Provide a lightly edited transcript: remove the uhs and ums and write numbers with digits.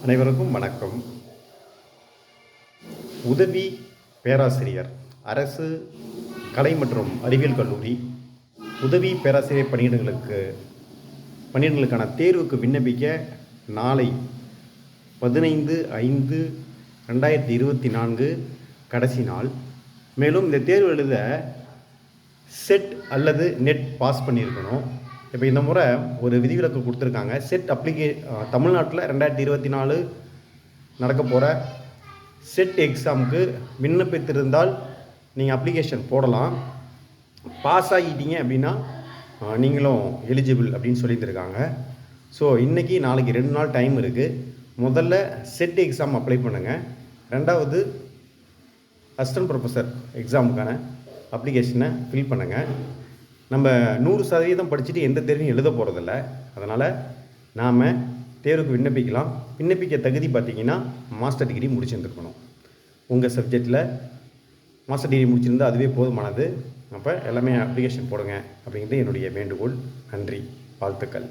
அனைவருக்கும் வணக்கம். உதவி பேராசிரியர், அரசு கலை மற்றும் அறிவியல் கல்லூரி உதவி பேராசிரியர் பணியிடங்களுக்கான தேர்வுக்கு விண்ணப்பிக்க நாளை 15/5/2024 கடைசி நாள். மேலும் இந்த தேர்வு எழுத செட் அல்லது நெட் பாஸ் பண்ணியிருக்கணும். இப்போ இந்த முறை ஒரு விதிவிலக்கு கொடுத்துருக்காங்க. செட் தமிழ்நாட்டில் 2024 நடக்க போகிற செட் எக்ஸாமுக்கு விண்ணப்பித்திருந்தால் நீங்கள் அப்ளிகேஷன் போடலாம். பாஸ் ஆகிட்டீங்க அப்படின்னா நீங்களும் எலிஜிபிள் அப்படின்னு சொல்லியிருக்காங்க. ஸோ இன்றைக்கி நாளைக்கு 2 நாள் டைம் இருக்குது. முதல்ல செட் எக்ஸாம் அப்ளை பண்ணுங்கள். ரெண்டாவது அசிஸ்டன்ட் ப்ரொஃபஸர் எக்ஸாமுக்கான அப்ளிகேஷனை ஃபில் பண்ணுங்கள். நம்ம 100% படிச்சுட்டு எந்த தேர்வையும் எழுத போகிறதில்ல. அதனால் நாம் தேர்வுக்கு விண்ணப்பிக்கலாம். விண்ணப்பிக்க தகுதி பார்த்திங்கன்னா மாஸ்டர் டிகிரி முடிச்சுருந்துருக்கணும். உங்கள் சப்ஜெக்டில் மாஸ்டர் டிகிரி முடிச்சிருந்தால் அதுவே போதுமானது. அப்போ எல்லாமே அப்ளிகேஷன் போடுங்க அப்படிங்கிறது என்னுடைய வேண்டுகோள். நன்றி, வாழ்த்துக்கள்.